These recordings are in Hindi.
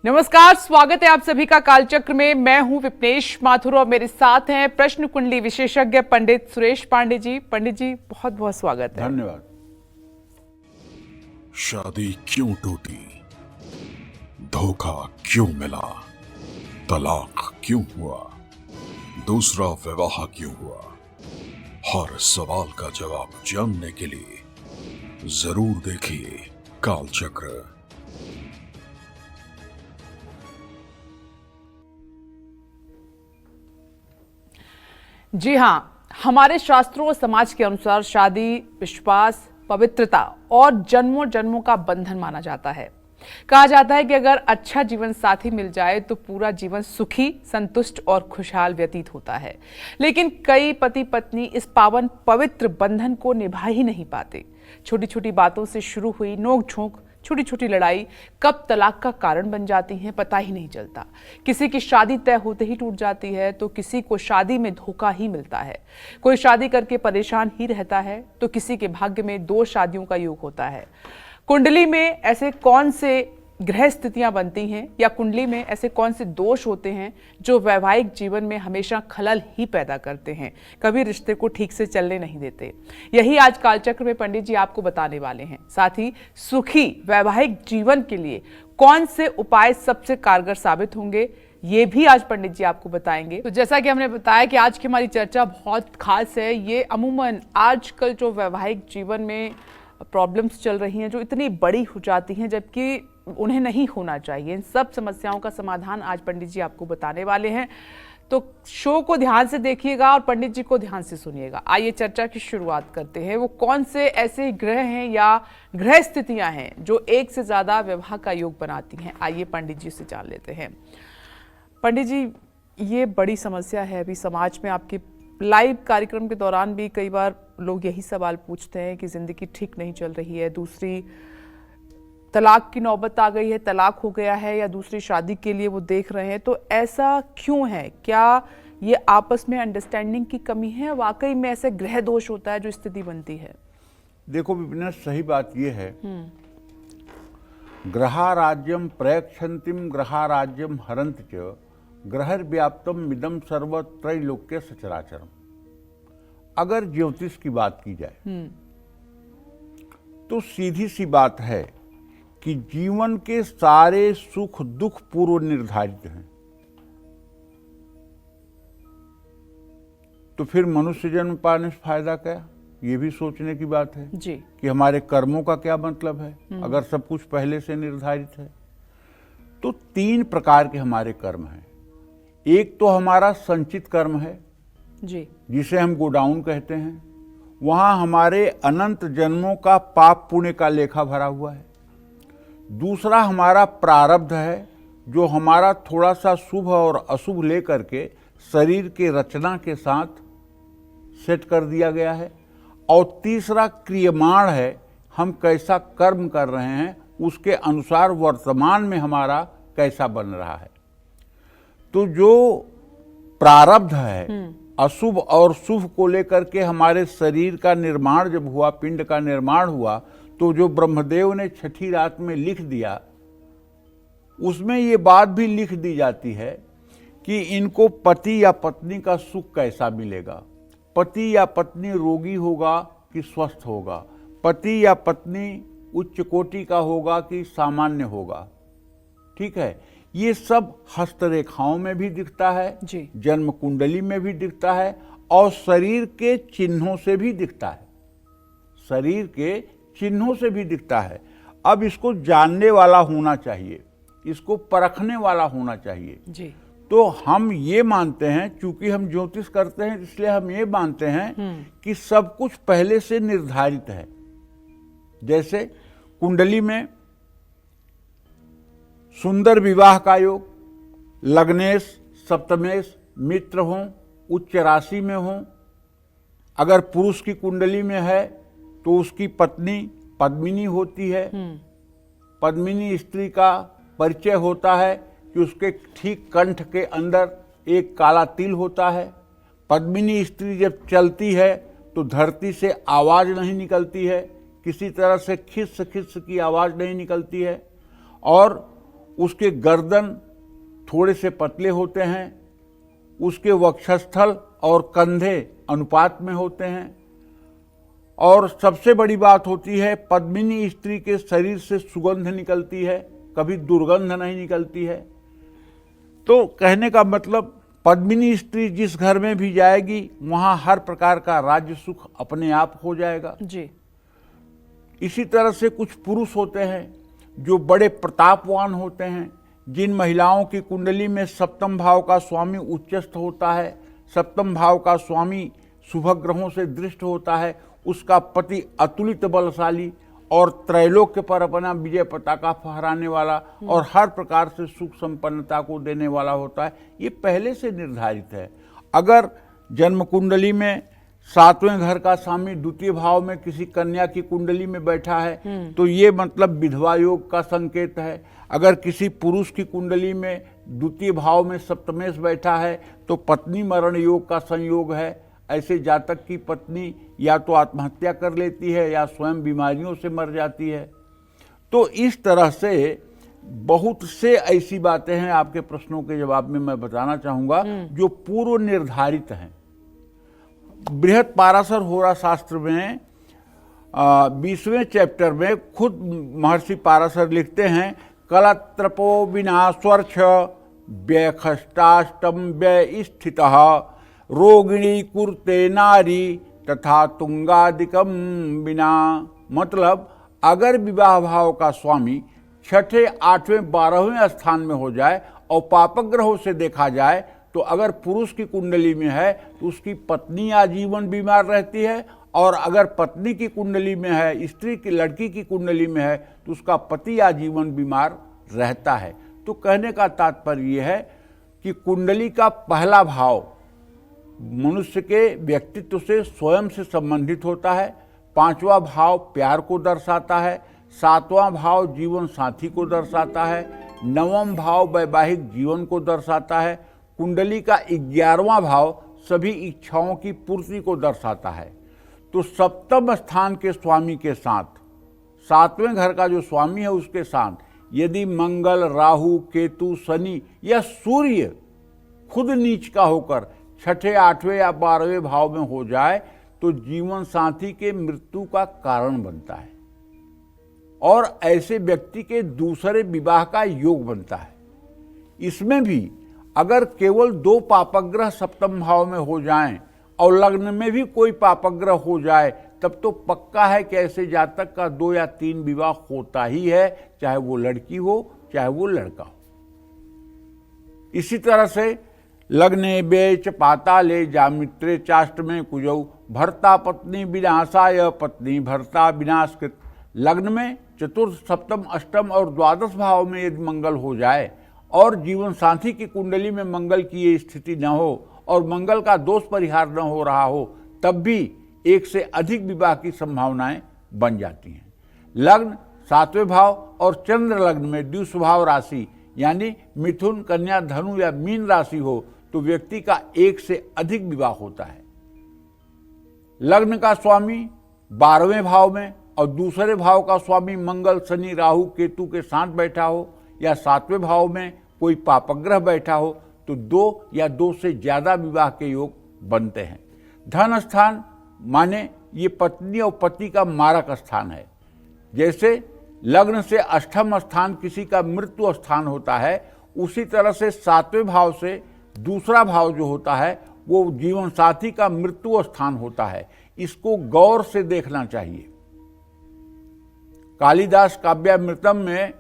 नमस्कार, स्वागत है आप सभी का कालचक्र में। मैं हूं विपनेश माथुर और मेरे साथ हैं प्रश्न कुंडली विशेषज्ञ पंडित सुरेश पांडे जी। पंडित जी, बहुत बहुत स्वागत है। धन्यवाद। शादी क्यों टूटी, धोखा क्यों मिला, तलाक क्यों हुआ, दूसरा विवाह क्यों हुआ, हर सवाल का जवाब जानने के लिए जरूर देखिए कालचक्र। जी हाँ, हमारे शास्त्रों और समाज के अनुसार शादी विश्वास, पवित्रता और जन्मों जन्मों का बंधन माना जाता है। कहा जाता है कि अगर अच्छा जीवन साथी मिल जाए तो पूरा जीवन सुखी, संतुष्ट और खुशहाल व्यतीत होता है। लेकिन कई पति पत्नी इस पावन पवित्र बंधन को निभा ही नहीं पाते। छोटी छोटी बातों से शुरू हुई नोक-झोंक, छोटी छोटी लड़ाई कब तलाक का कारण बन जाती हैं पता ही नहीं चलता। किसी की शादी तय होते ही टूट जाती है तो किसी को शादी में धोखा ही मिलता है। कोई शादी करके परेशान ही रहता है तो किसी के भाग्य में 2 शादियों का योग होता है। कुंडली में ऐसे कौन से ग्रह स्थितियां बनती हैं या कुंडली में ऐसे कौन से दोष होते हैं जो वैवाहिक जीवन में हमेशा खलल ही पैदा करते हैं, कभी रिश्ते को ठीक से चलने नहीं देते। यही आज कालचक्र में पंडित जी आपको बताने वाले हैं। साथ ही सुखी वैवाहिक जीवन के लिए कौन से उपाय सबसे कारगर साबित होंगे, ये भी आज पंडित जी आपको बताएंगे। तो जैसा कि हमने बताया कि आज की हमारी चर्चा बहुत खास है। ये अमूमन आजकल जो वैवाहिक जीवन में प्रॉब्लम्स चल रही हैं जो इतनी बड़ी हो जाती हैं जबकि उन्हें नहीं होना चाहिए, इन सब समस्याओं का समाधान आज पंडित जी आपको बताने वाले हैं। तो शो को ध्यान से देखिएगा और पंडित जी को ध्यान से सुनिएगा। आइए चर्चा की शुरुआत करते हैं। वो कौन से ऐसे ग्रह हैं या ग्रह स्थितियां हैं जो एक से ज्यादा विवाह का योग बनाती हैं, आइए पंडित जी से जान लेते हैं। पंडित जी, ये बड़ी समस्या है अभी समाज में। आपके लाइव कार्यक्रम के दौरान भी कई बार लोग यही सवाल पूछते हैं कि जिंदगी ठीक नहीं चल रही है, दूसरी तलाक की नौबत आ गई है, तलाक हो गया है या दूसरी शादी के लिए वो देख रहे हैं। तो ऐसा क्यों है? क्या ये आपस में अंडरस्टैंडिंग की कमी है, वाकई में ऐसे ग्रह दोष होता है जो स्थिति बनती है? देखो विपिन, सही बात यह है, ग्रहाराज्यम प्रयक्षन्तिम ग्रहाराज्यम हरंत च ग्रहर्व्याप्तम मिदम सर्व त्रैलोक्य सचराचरम। अगर ज्योतिष की बात की जाए तो सीधी सी बात है कि जीवन के सारे सुख दुख पूर्व निर्धारित हैं। तो फिर मनुष्य जन्म पाने से फायदा क्या? ये भी सोचने की बात है जी कि हमारे कर्मों का क्या मतलब है अगर सब कुछ पहले से निर्धारित है। तो 3 प्रकार के हमारे कर्म हैं। एक तो हमारा संचित कर्म है जी, जिसे हम गोडाउन कहते हैं। वहां हमारे अनंत जन्मों का पाप पुण्य का लेखा भरा हुआ है। दूसरा हमारा प्रारब्ध है जो हमारा थोड़ा सा शुभ और अशुभ लेकर के शरीर के रचना के साथ सेट कर दिया गया है। और तीसरा क्रियमाण है, हम कैसा कर्म कर रहे हैं उसके अनुसार वर्तमान में हमारा कैसा बन रहा है। तो जो प्रारब्ध है, अशुभ और शुभ को लेकर के हमारे शरीर का निर्माण जब हुआ, पिंड का निर्माण हुआ, तो जो ब्रह्मदेव ने छठी रात में लिख दिया उसमें ये बात भी लिख दी जाती है कि इनको पति या पत्नी का सुख कैसा मिलेगा, पति या पत्नी रोगी होगा कि स्वस्थ होगा, पति या पत्नी उच्च कोटि का होगा कि सामान्य होगा। ठीक है, ये सब हस्तरेखाओं में भी दिखता है जी, जन्म कुंडली में भी दिखता है और शरीर के चिन्हों से भी दिखता है, शरीर के चिन्हों से भी दिखता है। अब इसको जानने वाला होना चाहिए, इसको परखने वाला होना चाहिए। जी, तो हम ये मानते हैं, चूंकि हम ज्योतिष करते हैं इसलिए हम ये मानते हैं कि सब कुछ पहले से निर्धारित है। जैसे कुंडली में सुंदर विवाह का योग, लग्नेश सप्तमेश मित्र हों, उच्च राशि में हों। अगर पुरुष की कुंडली में है तो उसकी पत्नी पद्मिनी होती है। पद्मिनी स्त्री का परिचय होता है कि उसके ठीक कंठ के अंदर एक काला तिल होता है। पद्मिनी स्त्री जब चलती है तो धरती से आवाज नहीं निकलती है, किसी तरह से खिस खिस की आवाज नहीं निकलती है। और उसके गर्दन थोड़े से पतले होते हैं, उसके वक्षस्थल और कंधे अनुपात में होते हैं, और सबसे बड़ी बात होती है पद्मिनी स्त्री के शरीर से सुगंध निकलती है, कभी दुर्गंध नहीं निकलती है। तो कहने का मतलब पद्मिनी स्त्री जिस घर में भी जाएगी वहां हर प्रकार का राज्य सुख अपने आप हो जाएगा जी। इसी तरह से कुछ पुरुष होते हैं जो बड़े प्रतापवान होते हैं। जिन महिलाओं की कुंडली में सप्तम भाव का स्वामी उच्चस्थ होता है, सप्तम भाव का स्वामी शुभ ग्रहों से दृष्ट होता है, उसका पति अतुलित बलशाली और त्रैलोक्य पर अपना विजय पताका फहराने वाला और हर प्रकार से सुख संपन्नता को देने वाला होता है, ये पहले से निर्धारित है। अगर जन्म कुंडली में 7वें घर का स्वामी द्वितीय भाव में किसी कन्या की कुंडली में बैठा है तो ये मतलब विधवा योग का संकेत है। अगर किसी पुरुष की कुंडली में द्वितीय भाव में सप्तमेश बैठा है तो पत्नी मरण योग का संयोग है। ऐसे जातक की पत्नी या तो आत्महत्या कर लेती है या स्वयं बीमारियों से मर जाती है। तो इस तरह से बहुत से ऐसी बातें हैं, आपके प्रश्नों के जवाब में मैं बताना चाहूंगा जो पूर्व निर्धारित हैं। बृहत पाराशर होरा शास्त्र में 20वें चैप्टर में खुद महर्षि पाराशर लिखते हैं, कलत्रपो विनाश्वर्ष व्यखष्टाष्टम व्यय स्थितः रोगिणी कुर्ते नारी तथा तुंगादिकम बिना। मतलब अगर विवाह भाव का स्वामी 6ठे 8वें 12वें स्थान में हो जाए और पापग्रहों से देखा जाए तो अगर पुरुष की कुंडली में है तो उसकी पत्नी आजीवन बीमार रहती है, और अगर पत्नी की कुंडली में है, स्त्री की लड़की की कुंडली में है तो उसका पति आजीवन बीमार रहता है। तो कहने का तात्पर्य यह है कि कुंडली का पहला भाव मनुष्य के व्यक्तित्व से स्वयं से संबंधित होता है, 5वां भाव प्यार को दर्शाता है, 7वां भाव जीवन साथी को दर्शाता है, 9वां भाव वैवाहिक जीवन को दर्शाता है, कुंडली का 11वां भाव सभी इच्छाओं की पूर्ति को दर्शाता है। तो सप्तम स्थान के स्वामी के साथ 7वें घर का जो स्वामी है उसके साथ यदि मंगल, राहु, केतु, शनि या सूर्य खुद नीच का होकर 6ठे 8वें या 12वें भाव में हो जाए तो जीवन साथी के मृत्यु का कारण बनता है और ऐसे व्यक्ति के दूसरे विवाह का योग बनता है। इसमें भी अगर केवल 2 पापग्रह सप्तम भाव में हो जाएं और लग्न में भी कोई पापग्रह हो जाए तब तो पक्का है कि ऐसे जातक का 2 या 3 विवाह होता ही है, चाहे वो लड़की हो चाहे वो लड़का हो। इसी तरह से लग्ने बेच पाताले जामित्रे चाष्टमे कुजौ भर्ता पत्नी विनाशाय पत्नी भर्ता विनाशकृत। लग्न में चतुर्थ, सप्तम, अष्टम और द्वादश भाव में यदि मंगल हो जाए और जीवन साथी की कुंडली में मंगल की ये स्थिति न हो और मंगल का दोष परिहार न हो रहा हो तब भी 1 से अधिक विवाह की संभावनाएं बन जाती हैं। लग्न 7वें भाव और चंद्र लग्न में द्विस्वभाव राशि यानी मिथुन, कन्या, धनु या मीन राशि हो तो व्यक्ति का 1 से अधिक विवाह होता है। लग्न का स्वामी 12वें भाव में और दूसरे भाव का स्वामी मंगल, शनि, राहु, केतु के साथ बैठा हो या 7वें भाव में कोई पापग्रह बैठा हो तो 2 या 2 से ज्यादा विवाह के योग बनते हैं। धन स्थान माने ये पत्नी और पति का मारक स्थान है। जैसे लग्न से अष्टम स्थान किसी का मृत्यु स्थान होता है उसी तरह से 7वें भाव से दूसरा भाव जो होता है वो जीवन साथी का मृत्यु स्थान होता है। इसको गौर से देखना चाहिए। कालिदास काव्यामृतम में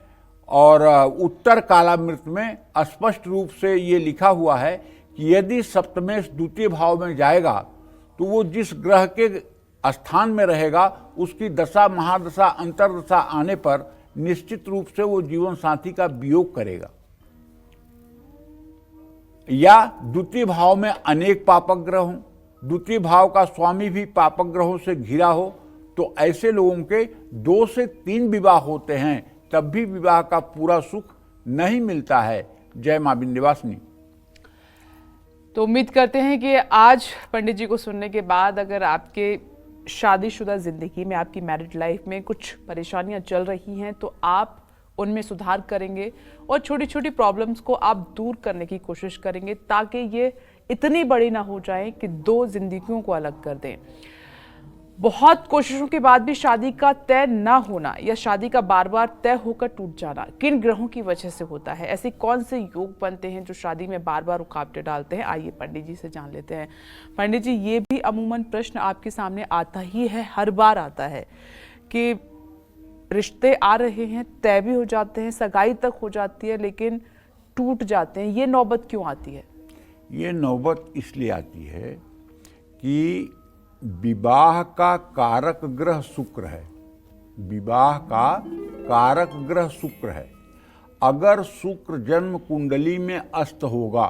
और उत्तर कालामृत में स्पष्ट रूप से ये लिखा हुआ है कि यदि सप्तमेश द्वितीय भाव में जाएगा तो वो जिस ग्रह के स्थान में रहेगा उसकी दशा, महादशा, अंतरदशा आने पर निश्चित रूप से वो जीवन साथी का वियोग करेगा। या द्वितीय भाव में अनेक पापग्रह हों, द्वितीय भाव का स्वामी भी पापग्रहों से घिरा हो तो ऐसे लोगों के 2 से 3 विवाह होते हैं तब भी विवाह का पूरा सुख नहीं मिलता है। जय मां विंध्यवासिनी। तो उम्मीद करते हैं कि आज पंडित जी को सुनने के बाद अगर आपके शादीशुदा जिंदगी में, आपकी मैरिड लाइफ में कुछ परेशानियां चल रही हैं तो आप उनमें सुधार करेंगे और छोटी छोटी प्रॉब्लम्स को आप दूर करने की कोशिश करेंगे ताकि ये इतनी बड़ी ना हो जाए कि दो जिंदगियों को अलग कर दें। बहुत कोशिशों के बाद भी शादी का तय ना होना या शादी का बार बार तय होकर टूट जाना किन ग्रहों की वजह से होता है? ऐसे कौन से योग बनते हैं जो शादी में बार बार रुकावटें डालते हैं? आइए पंडित जी से जान लेते हैं। पंडित जी, ये भी अमूमन प्रश्न आपके सामने आता ही है, हर बार आता है कि रिश्ते आ रहे हैं, तय भी हो जाते हैं, सगाई तक हो जाती है, लेकिन टूट जाते हैं। ये नौबत क्यों आती है? ये नौबत इसलिए आती है कि विवाह का कारक ग्रह शुक्र है। विवाह का कारक ग्रह शुक्र है। अगर शुक्र जन्म कुंडली में अस्त होगा,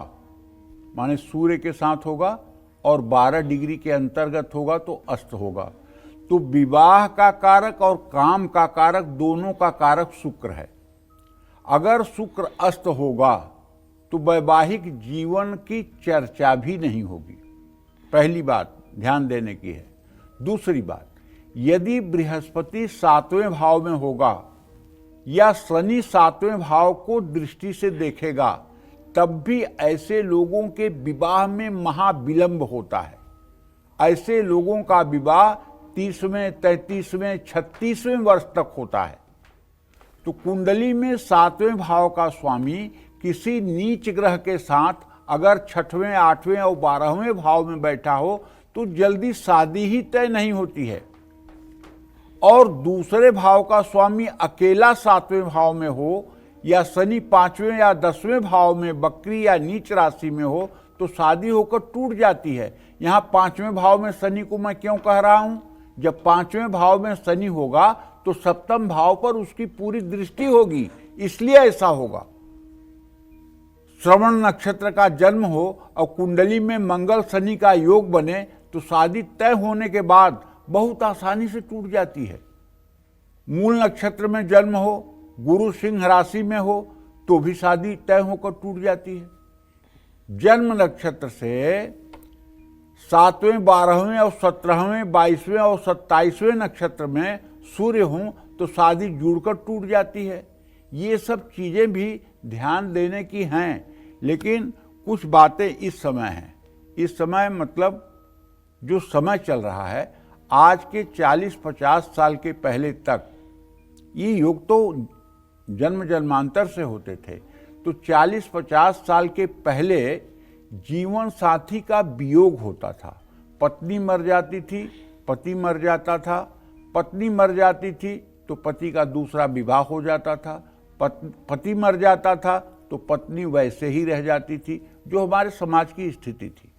माने सूर्य के साथ होगा और 12 डिग्री के अंतर्गत होगा तो अस्त होगा, तो विवाह का कारक और काम का कारक दोनों का कारक शुक्र है। अगर शुक्र अस्त होगा तो वैवाहिक जीवन की चर्चा भी नहीं होगी। पहली बात ध्यान देने की है। दूसरी बात, यदि बृहस्पति 7वें भाव में होगा या शनि 7वें भाव को दृष्टि से देखेगा, तब भी ऐसे लोगों के विवाह में महाविलंब होता है। ऐसे लोगों का विवाह 30वें, 33वें, 36वें वर्ष तक होता है। तो कुंडली में 7वें भाव का स्वामी किसी नीच ग्रह के साथ अगर 6वें, 8वें और 12वें भाव में बैठा हो तो जल्दी शादी ही तय नहीं होती है। और दूसरे भाव का स्वामी अकेला 7वें भाव में हो या शनि 5वें या 10वें भाव में वक्री या नीच राशि में हो तो शादी होकर टूट जाती है। यहाँ 5वें भाव में शनि को मैं क्यों कह रहा हूं? जब 5वें भाव में शनि होगा तो 7वें भाव पर उसकी पूरी दृष्टि होगी, इसलिए ऐसा होगा। श्रवण नक्षत्र का जन्म हो और कुंडली में मंगल शनि का योग बने तो शादी तय होने के बाद बहुत आसानी से टूट जाती है। मूल नक्षत्र में जन्म हो, गुरु सिंह राशि में हो तो भी शादी तय होकर टूट जाती है। जन्म नक्षत्र से 7वें, 12वें और 17वें, 22वें और 27वें नक्षत्र में सूर्य हों तो शादी जुड़कर टूट जाती है। ये सब चीजें भी ध्यान देने की हैं, लेकिन कुछ बातें इस समय हैं। इस समय मतलब जो समय चल रहा है, आज के 40-50 साल के पहले तक ये योग तो जन्म जन्मांतर से होते थे। तो 40-50 साल के पहले जीवन साथी का वियोग होता था। पत्नी मर जाती थी, पति मर जाता था। पत्नी मर जाती थी तो पति का दूसरा विवाह हो जाता था। पति मर जाता था तो पत्नी वैसे ही रह जाती थी, जो हमारे समाज की स्थिति थी।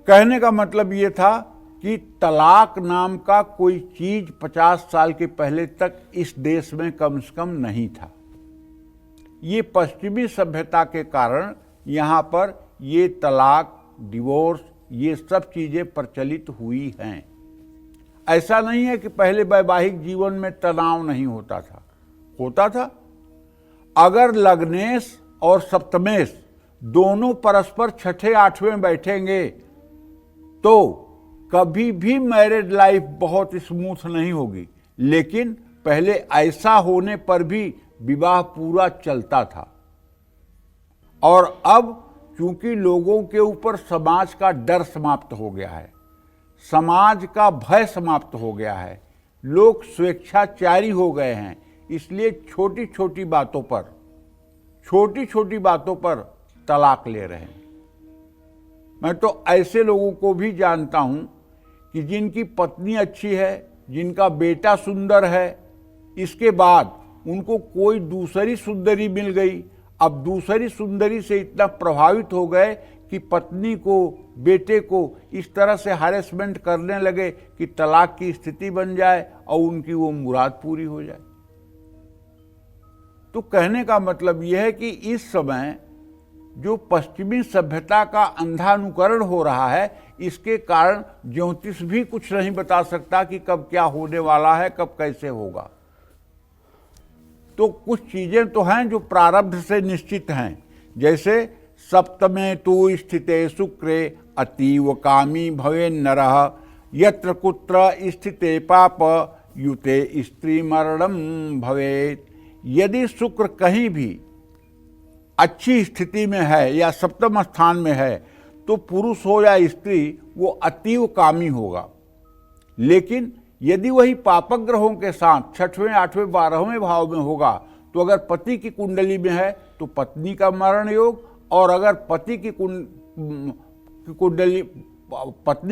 कहने का मतलब ये था कि तलाक नाम का कोई चीज 50 साल के पहले तक इस देश में कम से कम नहीं था। ये पश्चिमी सभ्यता के कारण यहाँ पर ये तलाक, डिवोर्स, ये सब चीजें प्रचलित हुई हैं। ऐसा नहीं है कि पहले वैवाहिक जीवन में तनाव नहीं होता था, होता था। अगर लग्नेश और सप्तमेश दोनों परस्पर 6ठे 8वें बैठेंगे तो कभी भी मैरिड लाइफ बहुत स्मूथ नहीं होगी, लेकिन पहले ऐसा होने पर भी विवाह पूरा चलता था। और अब क्योंकि लोगों के ऊपर समाज का डर समाप्त हो गया है, समाज का भय समाप्त हो गया है, लोग स्वेच्छाचारी हो गए हैं, इसलिए छोटी छोटी बातों पर तलाक ले रहे हैं। मैं तो ऐसे लोगों को भी जानता हूं कि जिनकी पत्नी अच्छी है, जिनका बेटा सुंदर है, इसके बाद उनको कोई दूसरी सुंदरी मिल गई। अब दूसरी सुंदरी से इतना प्रभावित हो गए कि पत्नी को, बेटे को इस तरह से हैरेसमेंट करने लगे कि तलाक की स्थिति बन जाए और उनकी वो मुराद पूरी हो जाए। तो कहने का मतलब यह है कि इस समय जो पश्चिमी सभ्यता का अंधा अनुकरण हो रहा है, इसके कारण ज्योतिष भी कुछ नहीं बता सकता कि कब क्या होने वाला है, कब कैसे होगा। तो कुछ चीजें तो हैं जो प्रारब्ध से निश्चित हैं, जैसे सप्तमे तु स्थिते शुक्रे अतीव कामी भवे नरः, यत्र कुत्र स्थिते पाप युते स्त्री मरणम भवेत। यदि शुक्र कहीं भी अच्छी स्थिति में है या सप्तम स्थान में है तो पुरुष हो या स्त्री वो अतीव कामी होगा। लेकिन यदि वही पापक ग्रहों के साथ छठवें, आठवें, 12वें भाव में होगा तो अगर पति की कुंडली में है तो पत्नी का मरण योग, और अगर पत्नी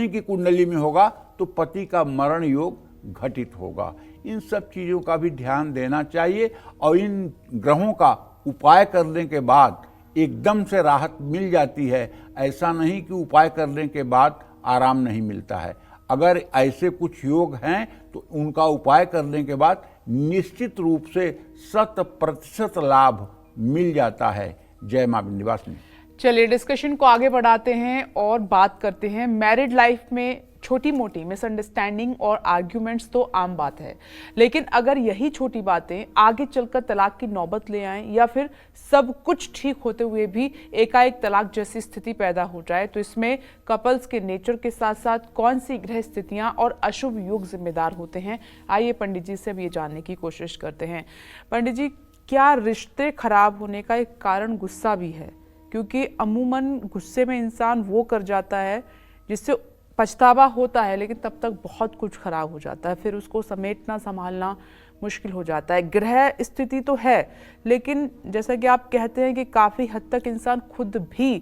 की कुंडली में होगा तो पति का मरण योग घटित होगा। इन सब चीज़ों का भी ध्यान देना चाहिए और इन ग्रहों का उपाय करने के बाद एकदम से राहत मिल जाती है। ऐसा नहीं कि उपाय करने के बाद आराम नहीं मिलता है। अगर ऐसे कुछ योग हैं तो उनका उपाय करने के बाद निश्चित रूप से 100% लाभ मिल जाता है। जय मां विंध्यवासिनी। चलिए डिस्कशन को आगे बढ़ाते हैं और बात करते हैं। मैरिड लाइफ में छोटी मोटी मिसअंडरस्टैंडिंग और आर्ग्यूमेंट्स तो आम बात है, लेकिन अगर यही छोटी बातें आगे चलकर तलाक की नौबत ले आएं या फिर सब कुछ ठीक होते हुए भी एकाएक तलाक जैसी स्थिति पैदा हो जाए तो इसमें कपल्स के नेचर के साथ साथ कौन सी ग्रह स्थितियां और अशुभ योग जिम्मेदार होते हैं? आइए पंडित जी से अब ये जानने की कोशिश करते हैं। पंडित जी, क्या रिश्ते खराब होने का एक कारण गुस्सा भी है? क्योंकि अमूमन गुस्से में इंसान वो कर जाता है जिससे पछतावा होता है, लेकिन तब तक बहुत कुछ खराब हो जाता है, फिर उसको समेटना संभालना मुश्किल हो जाता है। ग्रह स्थिति तो है, लेकिन जैसा कि आप कहते हैं कि काफ़ी हद तक इंसान खुद भी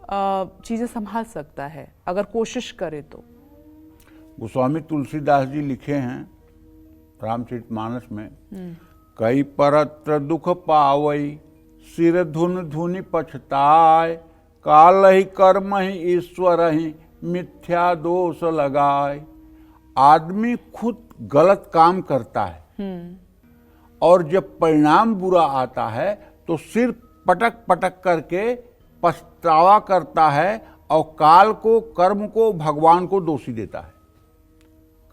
चीज़ें संभाल सकता है अगर कोशिश करे तो। गोस्वामी तुलसीदास जी लिखे हैं रामचरितमानस में, कई परत्र दुख पावई सिर धुन धुनि पछताय, काल ही कर्म ही ईश्वर ही मिथ्या दोष लगाए। आदमी खुद गलत काम करता है और जब परिणाम बुरा आता है तो सिर पटक पटक करके पछतावा करता है और काल को, कर्म को, भगवान को दोषी देता है।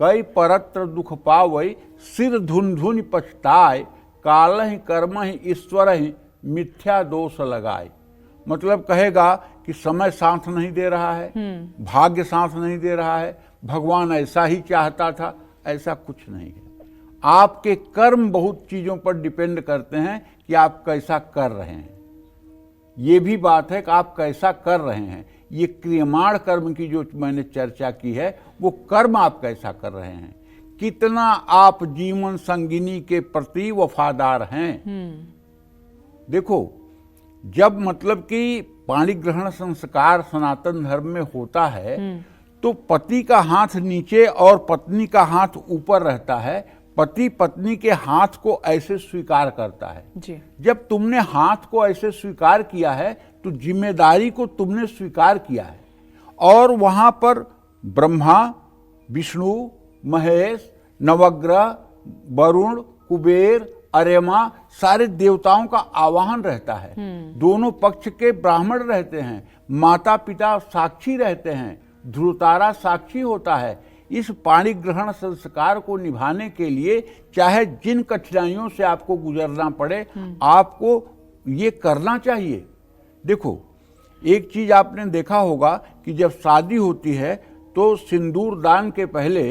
कई परत्र दुख पावई सिर धुन धुनि पछताए, काल ही कर्म ही ईश्वर ही मिथ्या दोष लगाए। मतलब कहेगा कि समय साथ नहीं दे रहा है, भाग्य साथ नहीं दे रहा है, भगवान ऐसा ही चाहता था। ऐसा कुछ नहीं है। आपके कर्म बहुत चीजों पर डिपेंड करते हैं कि आप कैसा कर रहे हैं। ये भी बात है कि आप कैसा कर रहे हैं। ये क्रियमाण कर्म की जो मैंने चर्चा की है वो कर्म आप कैसा कर रहे हैं, कितना आप जीवन संगिनी के प्रति वफादार हैं। देखो, जब मतलब कि पाणी ग्रहण संस्कार सनातन धर्म में होता है तो पति का हाथ नीचे और पत्नी का हाथ ऊपर रहता है। पति पत्नी के हाथ को ऐसे स्वीकार करता है जी। जब तुमने हाथ को ऐसे स्वीकार किया है तो जिम्मेदारी को तुमने स्वीकार किया है। और वहां पर ब्रह्मा, विष्णु, महेश, नवग्रह, वरुण, कुबेर, अर्यमा, सारे देवताओं का आवाहन रहता है। दोनों पक्ष के ब्राह्मण रहते हैं, माता पिता साक्षी रहते हैं, ध्रुवतारा साक्षी होता है। इस पाणी ग्रहण संस्कार को निभाने के लिए चाहे जिन कठिनाइयों से आपको गुजरना पड़े, आपको ये करना चाहिए। देखो, एक चीज आपने देखा होगा कि जब शादी होती है तो सिंदूर दान के पहले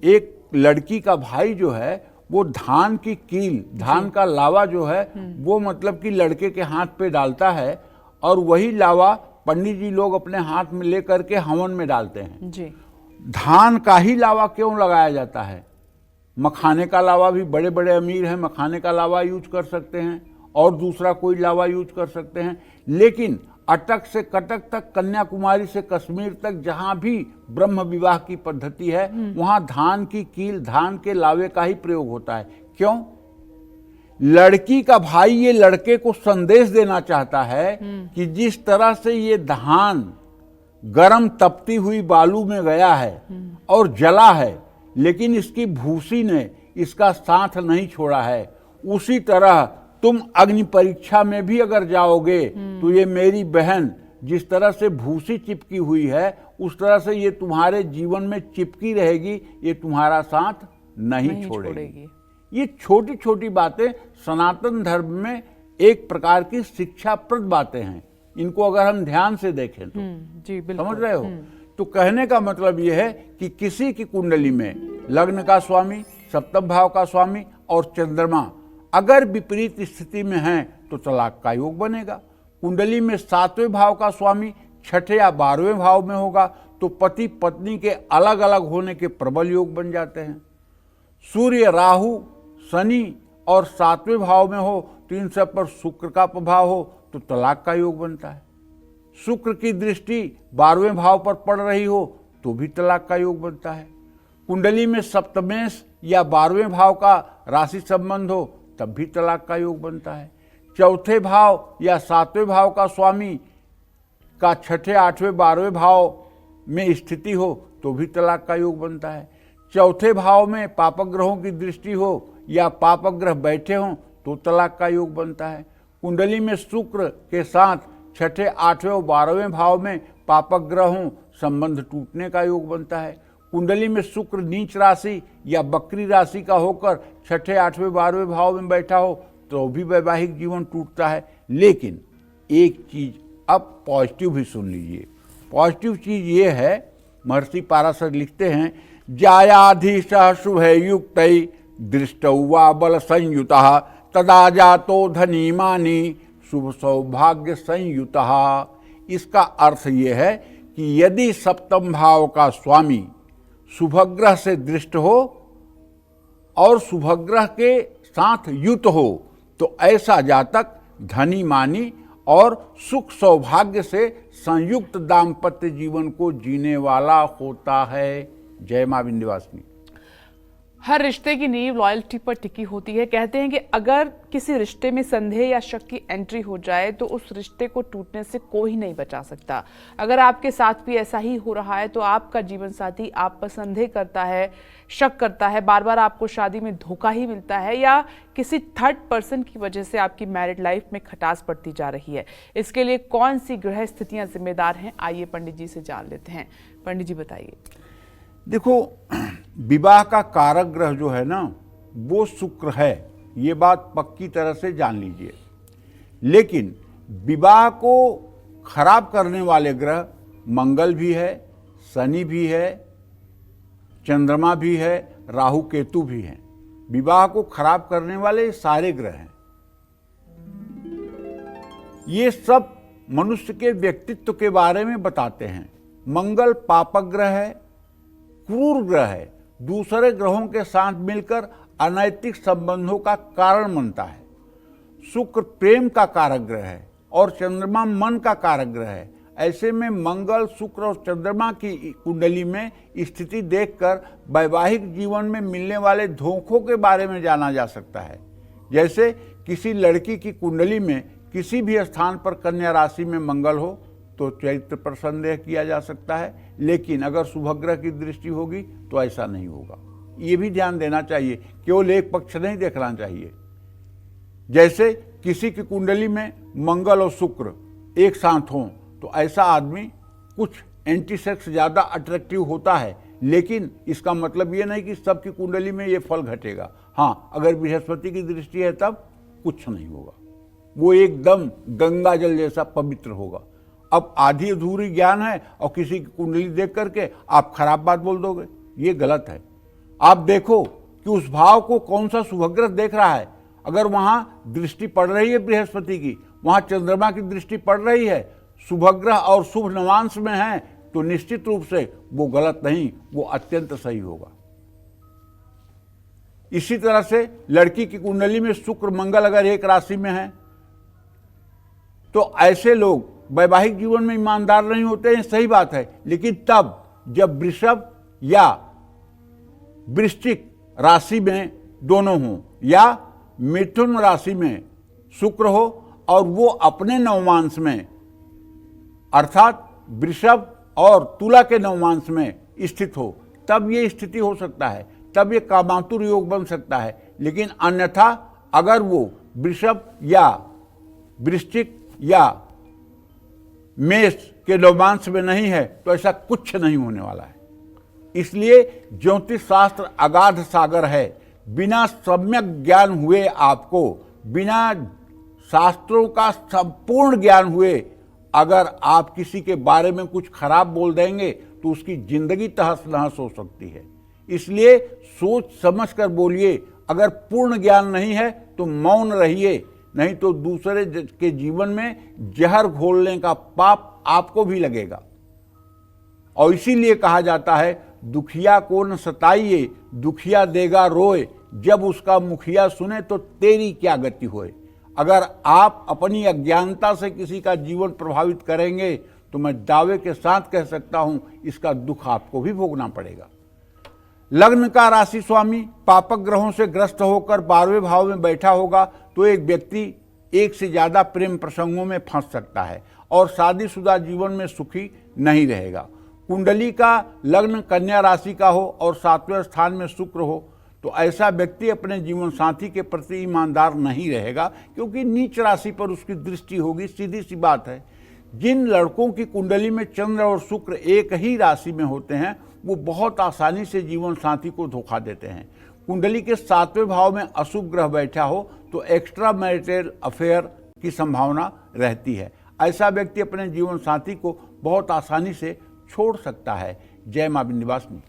एक लड़की का भाई जो है वो धान की कील, धान का लावा जो है वो मतलब कि लड़के के हाथ पे डालता है और वही लावा पंडित जी लोग अपने हाथ में लेकर के हवन में डालते हैं जी। धान का ही लावा क्यों लगाया जाता है? मखाने का लावा भी बड़े बड़े अमीर हैं, मखाने का लावा यूज कर सकते हैं और दूसरा कोई लावा यूज कर सकते हैं। लेकिन अटक से कटक तक, कन्याकुमारी से कश्मीर तक जहां भी ब्रह्म विवाह की पद्धति है वहां धान की कील, धान के लावे का ही प्रयोग होता है। क्यों? लड़की का भाई ये लड़के को संदेश देना चाहता है कि जिस तरह से ये धान गरम तपती हुई बालू में गया है और जला है, लेकिन इसकी भूसी ने इसका साथ नहीं छोड़ा है, उसी तरह तुम अग्नि परीक्षा में भी अगर जाओगे तो ये मेरी बहन जिस तरह से भूसी चिपकी हुई है उस तरह से ये तुम्हारे जीवन में चिपकी रहेगी, ये तुम्हारा साथ नहीं छोड़ेगी। ये छोटी छोटी बातें सनातन धर्म में एक प्रकार की शिक्षाप्रद बातें हैं। इनको अगर हम ध्यान से देखें तो जी बिल्कुल। समझ रहे हो? तो कहने का मतलब यह है कि किसी की कुंडली में लग्न का स्वामी सप्तम भाव का स्वामी और चंद्रमा अगर विपरीत स्थिति में हैं तो तलाक का योग बनेगा। कुंडली में 7वें भाव का स्वामी 6ठे या 12वें भाव में होगा तो पति पत्नी के अलग अलग होने के प्रबल योग बन जाते हैं। सूर्य, राहु, शनि और 7वें भाव में हो तो इन सब पर शुक्र का प्रभाव हो तो तलाक का योग बनता है। शुक्र की दृष्टि 12वें भाव पर पड़ रही हो तो भी तलाक का योग बनता है। कुंडली में सप्तमेश या 12वें भाव का राशि संबंध हो तब भी तलाक का योग बनता है। चौथे भाव या 7वें भाव का स्वामी का 6ठे, 8वें, 12वें भाव में स्थिति हो तो भी तलाक का योग बनता है। चौथे भाव में पापक ग्रहों की दृष्टि हो या पापक ग्रह बैठे हों तो तलाक का योग बनता है। कुंडली में शुक्र के साथ 6ठे, 8वें और 12वें भाव में पापक ग्रह हों संबंध टूटने का योग बनता है। कुंडली में शुक्र नीच राशि या बकरी राशि का होकर 6ठे, 8वें, 12वें भाव में बैठा हो तो भी वैवाहिक जीवन टूटता है। लेकिन एक चीज अब पॉजिटिव भी सुन लीजिए। पॉजिटिव चीज ये है, महर्षि पाराशर लिखते हैं, जायाधीश शुभे युक्त दृष्टवा बल संयुतः तदा जातो धनीमानी शुभ सौभाग्य संयुतः। इसका अर्थ ये है कि यदि सप्तम भाव का स्वामी शुभग्रह से दृष्ट हो और शुभग्रह के साथ युत हो तो ऐसा जातक धनी मानी और सुख सौभाग्य से संयुक्त दाम्पत्य जीवन को जीने वाला होता है। जय मां विंध्यवासिनी। हर रिश्ते की नींव लॉयल्टी पर टिकी होती है। कहते हैं कि अगर किसी रिश्ते में संदेह या शक की एंट्री हो जाए तो उस रिश्ते को टूटने से कोई नहीं बचा सकता। अगर आपके साथ भी ऐसा ही हो रहा है तो आपका जीवन साथी आप पर संदेह करता है, शक करता है, बार बार आपको शादी में धोखा ही मिलता है या किसी थर्ड पर्सन की वजह से आपकी मैरिड लाइफ में खटास पड़ती जा रही है, इसके लिए कौन सी ग्रह स्थितियां जिम्मेदार हैं? आइए पंडित जी से जान लेते हैं। पंडित जी बताइए। देखो, विवाह का कारक ग्रह जो है ना वो शुक्र है, ये बात पक्की तरह से जान लीजिए। लेकिन विवाह को खराब करने वाले ग्रह मंगल भी है, शनि भी है, चंद्रमा भी है, राहु केतु भी हैं। विवाह को खराब करने वाले सारे ग्रह हैं। ये सब मनुष्य के व्यक्तित्व के बारे में बताते हैं। मंगल पापक ग्रह है, क्रूर ग्रह है, दूसरे ग्रहों के साथ मिलकर अनैतिक संबंधों का कारण बनता है। शुक्र प्रेम का कारक ग्रह है और चंद्रमा मन का कारक ग्रह है। ऐसे में मंगल, शुक्र और चंद्रमा की कुंडली में स्थिति देखकर वैवाहिक जीवन में मिलने वाले धोखों के बारे में जाना जा सकता है। जैसे किसी लड़की की कुंडली में किसी भी स्थान पर कन्या राशि में मंगल हो तो चरित्र पर संदेह किया जा सकता है, लेकिन अगर शुभग्रह की दृष्टि होगी तो ऐसा नहीं होगा। ये भी ध्यान देना चाहिए, केवल एक पक्ष नहीं देखना चाहिए। जैसे किसी की कुंडली में मंगल और शुक्र एक साथ हों तो ऐसा आदमी कुछ एंटी सेक्स ज़्यादा अट्रैक्टिव होता है, लेकिन इसका मतलब ये नहीं कि सबकी कुंडली में ये फल घटेगा। हाँ, अगर बृहस्पति की दृष्टि है तब कुछ नहीं होगा, वो एकदम गंगा जल जैसा पवित्र होगा। अब आधी अधूरी ज्ञान है और किसी की कुंडली देख करके आप खराब बात बोल दोगे, ये गलत है। आप देखो कि उस भाव को कौन सा शुभग्रह देख रहा है। अगर वहां दृष्टि पड़ रही है बृहस्पति की, वहां चंद्रमा की दृष्टि पड़ रही है, शुभग्रह और शुभ नवांश में है, तो निश्चित रूप से वो गलत नहीं, वो अत्यंत सही होगा। इसी तरह से लड़की की कुंडली में शुक्र मंगल अगर एक राशि में है तो ऐसे लोग वैवाहिक जीवन में ईमानदार नहीं होते हैं, सही बात है। लेकिन तब जब वृषभ या वृश्चिक राशि में दोनों हों या मिथुन राशि में शुक्र हो और वो अपने नवमांश में अर्थात वृषभ और तुला के नवमांश में स्थित हो, तब ये स्थिति हो सकता है, तब ये कामातुर योग बन सकता है। लेकिन अन्यथा अगर वो वृषभ या वृश्चिक या मेष के नवमांश में नहीं है तो ऐसा कुछ नहीं होने वाला है। इसलिए ज्योतिष शास्त्र अगाध सागर है। बिना सम्यक ज्ञान हुए, आपको बिना शास्त्रों का संपूर्ण ज्ञान हुए अगर आप किसी के बारे में कुछ खराब बोल देंगे तो उसकी जिंदगी तहस नहस हो सकती है। इसलिए सोच समझ कर बोलिए। अगर पूर्ण ज्ञान नहीं है तो मौन रहिए, नहीं तो दूसरे के जीवन में जहर घोलने का पाप आपको भी लगेगा। और इसीलिए कहा जाता है, दुखिया को न सताइए, दुखिया देगा रोए, जब उसका मुखिया सुने तो तेरी क्या गति होए। अगर आप अपनी अज्ञानता से किसी का जीवन प्रभावित करेंगे तो मैं दावे के साथ कह सकता हूं, इसका दुख आपको भी भोगना पड़ेगा। लग्न का राशि स्वामी पापक ग्रहों से ग्रस्त होकर 12वें भाव में बैठा होगा तो एक व्यक्ति एक से ज्यादा प्रेम प्रसंगों में फंस सकता है और शादीशुदा जीवन में सुखी नहीं रहेगा। कुंडली का लग्न कन्या राशि का हो और 7वें स्थान में शुक्र हो तो ऐसा व्यक्ति अपने जीवन साथी के प्रति ईमानदार नहीं रहेगा, क्योंकि नीच राशि पर उसकी दृष्टि होगी। सीधी सी बात है। जिन लड़कों की कुंडली में चंद्र और शुक्र एक ही राशि में होते हैं वो बहुत आसानी से जीवन साथी को धोखा देते हैं। कुंडली के 7वें भाव में अशुभ ग्रह बैठा हो तो एक्स्ट्रा मैरिटल अफेयर की संभावना रहती है। ऐसा व्यक्ति अपने जीवन साथी को बहुत आसानी से छोड़ सकता है। जय मां विंध्यवासिनी।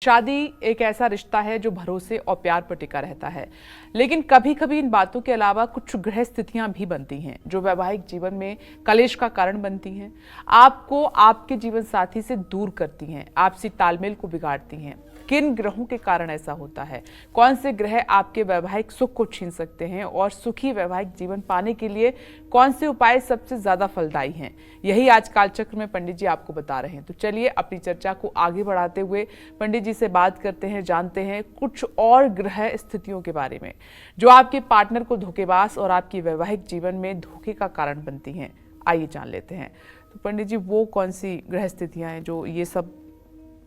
शादी एक ऐसा रिश्ता है जो भरोसे और प्यार पर टिका रहता है, लेकिन कभी कभी इन बातों के अलावा कुछ ग्रह स्थितियां भी बनती हैं जो वैवाहिक जीवन में कलेश का कारण बनती हैं, आपको आपके जीवन साथी से दूर करती हैं, आपसी तालमेल को बिगाड़ती हैं। किन ग्रहों के कारण ऐसा होता है, कौन से ग्रह आपके वैवाहिक सुख को छीन सकते हैं और सुखी वैवाहिक जीवन पाने के लिए कौन से उपाय सबसे ज्यादा फलदायी हैं, यही आज कालचक्र में पंडित जी आपको बता रहे हैं। तो चलिए अपनी चर्चा को आगे बढ़ाते हुए पंडित जी से बात करते हैं, जानते हैं कुछ और ग्रह स्थितियों के बारे में जो आपके पार्टनर को धोखेबाज और आपके वैवाहिक जीवन में धोखे का कारण बनती हैं। आइए जान लेते हैं। तो पंडित जी, वो कौन सी ग्रह स्थितियां हैं जो ये सब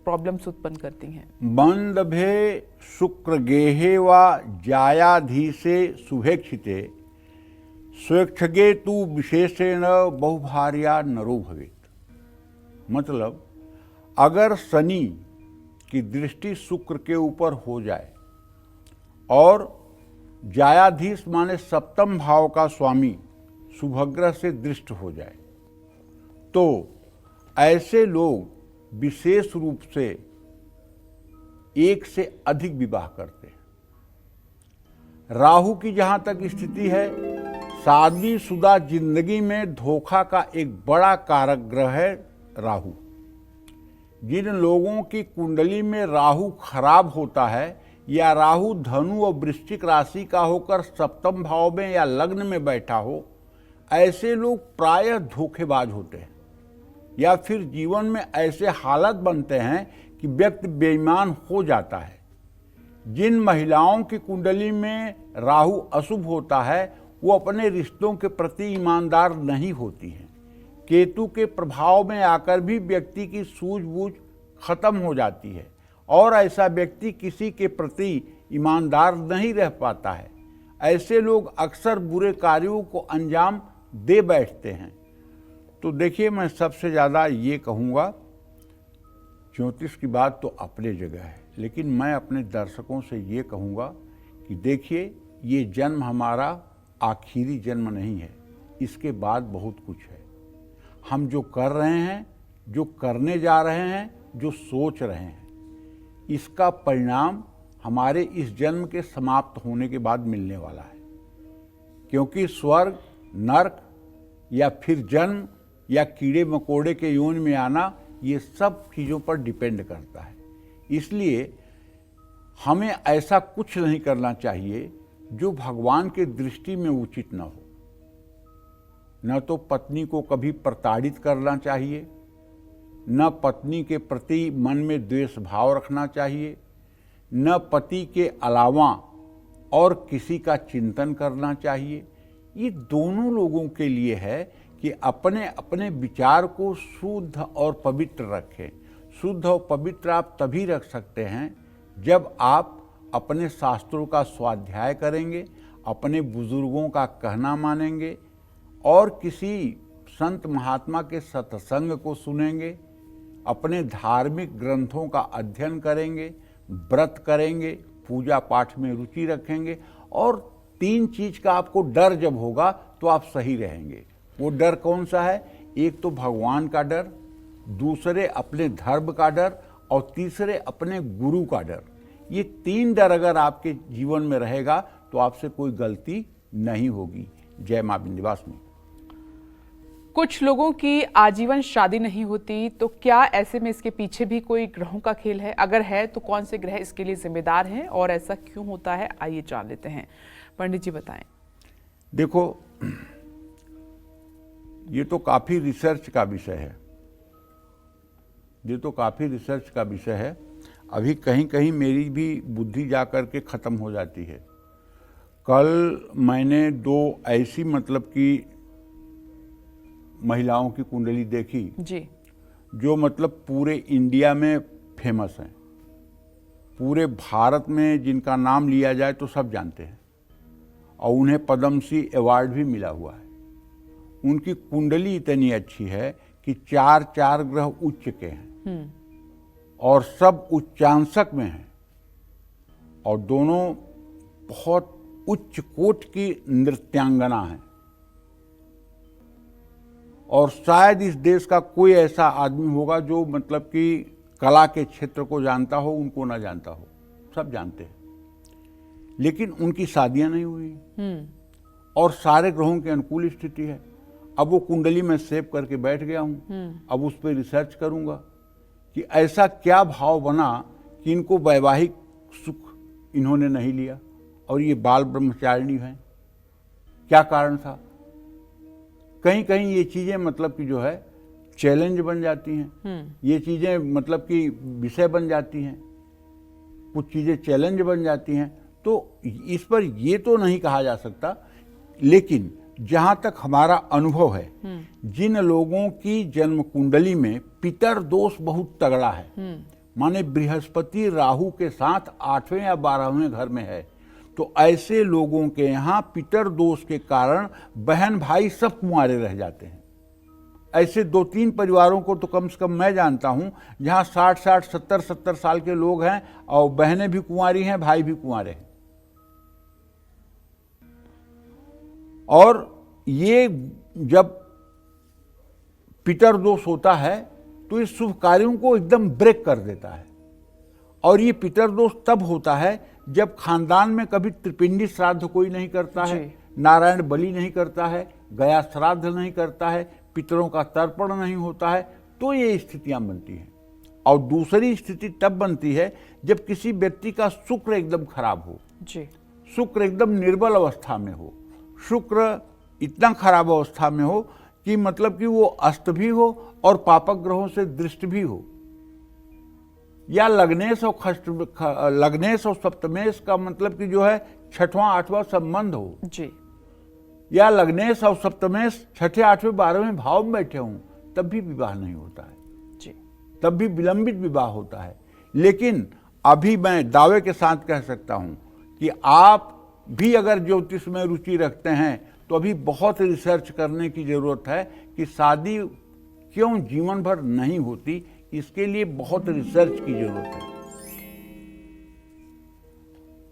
प्रॉब्लम्स उत्पन्न करती हैं? बंदभे शुक्र गेहे वा जायाधीशे शुभेक्षिते स्वेक्षगे तु विशेषेण बहुभार्या नरो भवेत्। मतलब अगर शनि की दृष्टि शुक्र के ऊपर हो जाए और जायाधीश माने 7वें भाव का स्वामी शुभग्रह से दृष्ट हो जाए तो ऐसे लोग विशेष रूप से एक से अधिक विवाह करते हैं। राहु की जहां तक स्थिति है, शादीशुदा जिंदगी में धोखा का एक बड़ा कारक ग्रह है राहु। जिन लोगों की कुंडली में राहु खराब होता है या राहु धनु और वृश्चिक राशि का होकर 7वें भाव में या लग्न में बैठा हो, ऐसे लोग प्रायः धोखेबाज होते हैं या फिर जीवन में ऐसे हालत बनते हैं कि व्यक्ति बेईमान हो जाता है। जिन महिलाओं की कुंडली में राहु अशुभ होता है वो अपने रिश्तों के प्रति ईमानदार नहीं होती हैं। केतु के प्रभाव में आकर भी व्यक्ति की सूझबूझ खत्म हो जाती है और ऐसा व्यक्ति किसी के प्रति ईमानदार नहीं रह पाता है। ऐसे लोग अक्सर बुरे कार्यों को अंजाम दे बैठते हैं। तो देखिए, मैं सबसे ज़्यादा ये कहूँगा, ज्योतिष की बात तो अपने जगह है, लेकिन मैं अपने दर्शकों से ये कहूँगा कि देखिए, ये जन्म हमारा आखिरी जन्म नहीं है, इसके बाद बहुत कुछ है। हम जो कर रहे हैं, जो करने जा रहे हैं, जो सोच रहे हैं, इसका परिणाम हमारे इस जन्म के समाप्त होने के बाद मिलने वाला है। क्योंकि स्वर्ग, नरक या फिर जन्म या कीड़े मकोड़े के योनि में आना, ये सब चीज़ों पर डिपेंड करता है। इसलिए हमें ऐसा कुछ नहीं करना चाहिए जो भगवान के दृष्टि में उचित न हो। न तो पत्नी को कभी प्रताड़ित करना चाहिए, न पत्नी के प्रति मन में द्वेष भाव रखना चाहिए, न पति के अलावा और किसी का चिंतन करना चाहिए। ये दोनों लोगों के लिए है कि अपने अपने विचार को शुद्ध और पवित्र रखें। शुद्ध और पवित्र आप तभी रख सकते हैं जब आप अपने शास्त्रों का स्वाध्याय करेंगे, अपने बुजुर्गों का कहना मानेंगे और किसी संत महात्मा के सत्संग को सुनेंगे, अपने धार्मिक ग्रंथों का अध्ययन करेंगे, व्रत करेंगे, पूजा पाठ में रुचि रखेंगे और 3 चीज का आपको डर जब होगा तो आप सही रहेंगे। वो डर कौन सा है? एक तो भगवान का डर, दूसरे अपने धर्म का डर और तीसरे अपने गुरु का डर। ये 3 डर अगर आपके जीवन में रहेगा तो आपसे कोई गलती नहीं होगी। जय मां विंध्यवासिनी। कुछ लोगों की आजीवन शादी नहीं होती, तो क्या ऐसे में इसके पीछे भी कोई ग्रहों का खेल है? अगर है तो कौन से ग्रह इसके लिए जिम्मेदार हैं और ऐसा क्यों होता है, आइए जान लेते हैं। पंडित जी बताएं। देखो, ये तो काफी रिसर्च का विषय है, अभी कहीं कहीं मेरी भी बुद्धि जा कर के खत्म हो जाती है। कल मैंने 2 ऐसी मतलब कि महिलाओं की कुंडली देखी जी, जो मतलब पूरे इंडिया में फेमस हैं, पूरे भारत में जिनका नाम लिया जाए तो सब जानते हैं, और उन्हें पद्मश्री अवार्ड भी मिला हुआ है। उनकी कुंडली इतनी अच्छी है कि 4 ग्रह उच्च के हैं और सब उच्चांशक में हैं, और दोनों बहुत उच्च कोट की नृत्यांगना हैं। और शायद इस देश का कोई ऐसा आदमी होगा जो मतलब कि कला के क्षेत्र को जानता हो, उनको ना जानता हो, सब जानते हैं। लेकिन उनकी शादियां नहीं हुई और सारे ग्रहों की अनुकूल स्थिति है। अब वो कुंडली में सेव करके बैठ गया हूं, अब उस पर रिसर्च करूंगा कि ऐसा क्या भाव बना कि इनको वैवाहिक सुख इन्होंने नहीं लिया और ये बाल ब्रह्मचारिणी हैं। क्या कारण था? कहीं कहीं ये चीजें मतलब कि जो है चैलेंज बन जाती हैं, ये चीजें मतलब कि विषय बन जाती हैं, कुछ चीजें चैलेंज बन जाती हैं। तो इस पर ये तो नहीं कहा जा सकता, लेकिन जहां तक हमारा अनुभव है, जिन लोगों की जन्म कुंडली में पितर दोष बहुत तगड़ा है, माने बृहस्पति राहु के साथ 8वें या 12वें घर में है, तो ऐसे लोगों के यहाँ पितर दोष के कारण बहन भाई सब कुंवारे रह जाते हैं। ऐसे 2-3 परिवारों को तो कम से कम मैं जानता हूं जहां 60-60, 70-70 साल के लोग हैं और बहनें भी कुंवारी हैं, भाई भी कुंवारे हैं। और ये जब पितर दोष होता है तो इस शुभ कार्यों को एकदम ब्रेक कर देता है। और ये पितर दोष तब होता है जब खानदान में कभी त्रिपिंडी श्राद्ध कोई नहीं करता है, नारायण बलि नहीं करता है, गया श्राद्ध नहीं करता है, पितरों का तर्पण नहीं होता है, तो ये स्थितियां बनती हैं। और दूसरी स्थिति तब बनती है जब किसी व्यक्ति का शुक्र एकदम खराब हो जी, शुक्र एकदम निर्बल अवस्था में हो, शुक्र इतना खराब अवस्था में हो कि मतलब कि वो अस्त भी हो और पापक ग्रहों से दृष्ट भी हो, या लग्नेश और सप्तमेश का मतलब कि जो है 6वां 8वां संबंध हो जी, या लग्नेश और सप्तमेश 6ठे 8वें 12वें भाव में बैठे हों, तब भी विवाह नहीं होता है जी, तब भी विलंबित विवाह होता है। लेकिन अभी मैं दावे के साथ कह सकता हूं कि आप भी अगर ज्योतिष में रुचि रखते हैं तो अभी बहुत रिसर्च करने की जरूरत है कि शादी क्यों जीवन भर नहीं होती, इसके लिए बहुत रिसर्च की जरूरत है।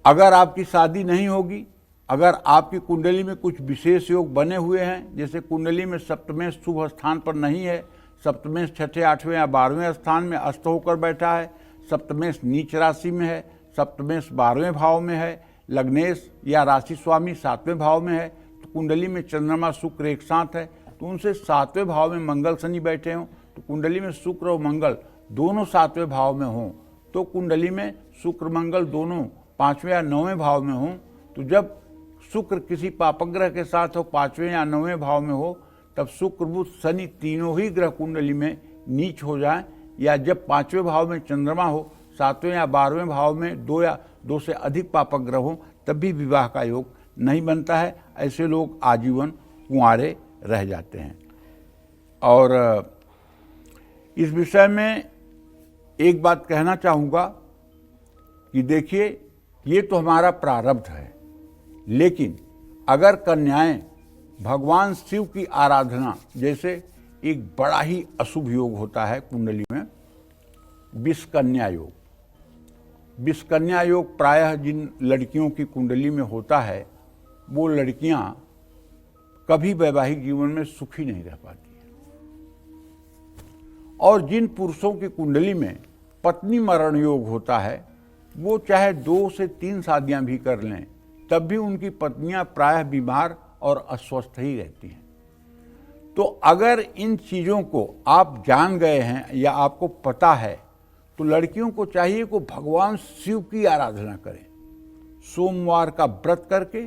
अगर आपकी शादी नहीं होगी, अगर आपकी कुंडली में कुछ विशेष योग बने हुए हैं, जैसे कुंडली में सप्तमेश शुभ स्थान पर नहीं है, सप्तमेश 6ठे 8वें या 12वें स्थान में अस्त होकर बैठा है, सप्तमेश नीच राशि में है, सप्तमेश 12वें भाव में है, लग्नेश या राशि स्वामी 7वें भाव में है, तो कुंडली में चंद्रमा शुक्र एक साथ है, तो उनसे 7वें भाव में मंगल शनि बैठे हों, तो कुंडली में शुक्र और मंगल दोनों 7वें भाव में हों, तो कुंडली में शुक्र मंगल दोनों 5वें या 9वें भाव में हों, तो जब शुक्र किसी पापक ग्रह के साथ हो 5वें या 9वें भाव में हो, तब शुक्र बुध शनि तीनों ही ग्रह कुंडली में नीच हो जाएं, या जब 5वें भाव में चंद्रमा हो, 7वें या 12वें भाव में 2 या 2 से अधिक पापक ग्रह हो, तब भी विवाह का योग नहीं बनता है। ऐसे लोग आजीवन कुंवारे रह जाते हैं। और इस विषय में एक बात कहना चाहूँगा कि देखिए, ये तो हमारा प्रारब्ध है, लेकिन अगर कन्याएं भगवान शिव की आराधना, जैसे एक बड़ा ही अशुभ योग होता है कुंडली में, विषकन्या योग। विषकन्या योग प्रायः जिन लड़कियों की कुंडली में होता है, वो लड़कियां कभी वैवाहिक जीवन में सुखी नहीं रह पाती हैं। और जिन पुरुषों की कुंडली में पत्नी मरण योग होता है, वो चाहे 2 से 3 शादियां भी कर लें तब भी उनकी पत्नियां प्रायः बीमार और अस्वस्थ ही रहती हैं। तो अगर इन चीज़ों को आप जान गए हैं या आपको पता है तो लड़कियों को चाहिए कि भगवान शिव की आराधना करें, सोमवार का व्रत करके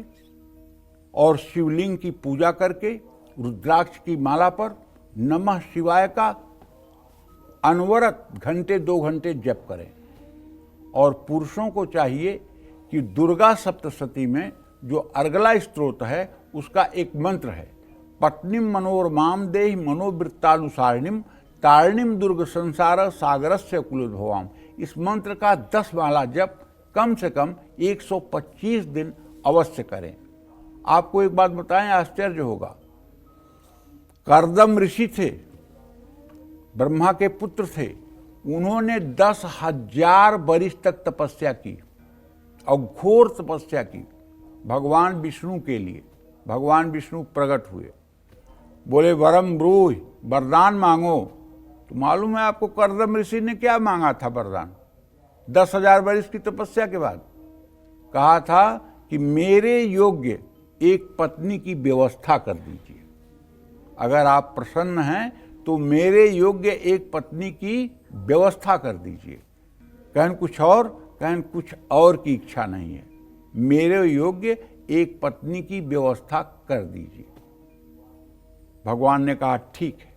और शिवलिंग की पूजा करके रुद्राक्ष की माला पर नमः शिवाय का अनवरत घंटे 2 घंटे जप करें। और पुरुषों को चाहिए कि दुर्गा सप्तशती में जो अर्गला स्तोत्र है उसका एक मंत्र है, पत्नीम मनोरमाम देहि मनोवृत्तानुसारिणीम तारिणीम दुर्ग संसार सागरस्य कुलोद्भवाम। इस मंत्र का 10 माला जप कम से कम 125 दिन अवश्य करें। आपको एक बात बताएं, आश्चर्य होगा, कर्दम ऋषि थे, ब्रह्मा के पुत्र थे, उन्होंने 10,000 वर्ष तक तपस्या की और घोर तपस्या की भगवान विष्णु के लिए। भगवान विष्णु प्रकट हुए, बोले वरम ब्रूहि, वरदान मांगो। तो मालूम है आपको कर्दम ऋषि ने क्या मांगा था वरदान? 10,000 वर्ष की तपस्या के बाद कहा था कि मेरे योग्य एक पत्नी की व्यवस्था कर दीजिए। अगर आप प्रसन्न हैं तो मेरे योग्य एक पत्नी की व्यवस्था कर दीजिए। कहन कुछ और, कहन कुछ और की इच्छा नहीं है, मेरे योग्य एक पत्नी की व्यवस्था कर दीजिए। भगवान ने कहा ठीक है।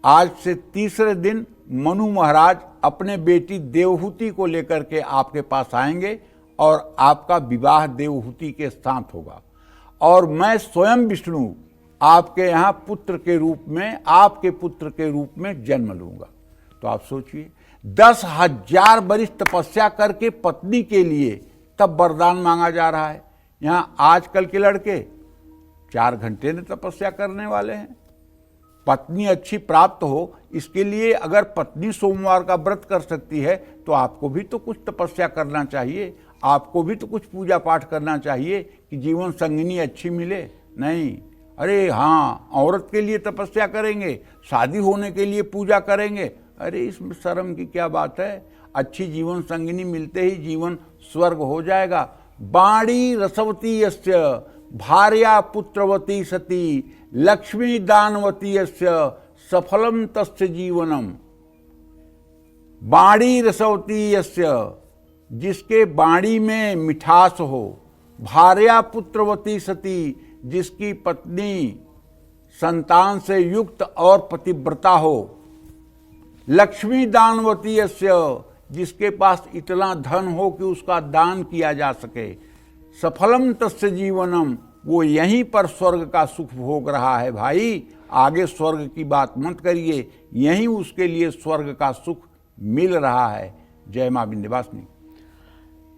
आज से तीसरे दिन मनु महाराज अपने बेटी देवहूति को लेकर के आपके पास आएंगे और आपका विवाह देवहूति के साथ होगा और मैं स्वयं विष्णु आपके यहाँ पुत्र के रूप में, आपके पुत्र के रूप में जन्म लूंगा। तो आप सोचिए, 10,000 वर्ष तपस्या करके पत्नी के लिए तब वरदान मांगा जा रहा है। यहाँ आजकल के लड़के 4 घंटे में तपस्या करने वाले हैं। पत्नी अच्छी प्राप्त हो इसके लिए अगर पत्नी सोमवार का व्रत कर सकती है तो आपको भी तो कुछ तपस्या करना चाहिए, आपको भी तो कुछ पूजा पाठ करना चाहिए कि जीवन संगिनी अच्छी मिले। नहीं, अरे हाँ, औरत के लिए तपस्या करेंगे, शादी होने के लिए पूजा करेंगे, अरे इसमें शर्म की क्या बात है? अच्छी जीवन संगिनी मिलते ही जीवन स्वर्ग हो जाएगा। बाणी रसवती यस्य भार्या पुत्रवती सती लक्ष्मी दानवती यस्य सफलम तस्य जीवनम। बाणी रसवती यस्य, जिसके बाणी में मिठास हो, भार्या पुत्रवती सती, जिसकी पत्नी संतान से युक्त और पतिव्रता हो, लक्ष्मी दानवती यस्य, जिसके पास इतना धन हो कि उसका दान किया जा सके, सफलम तस्य जीवनम, वो यहीं पर स्वर्ग का सुख भोग रहा है। भाई आगे स्वर्ग की बात मत करिए, यहीं उसके लिए स्वर्ग का सुख मिल रहा है। जय मां विंध्यवासिनी।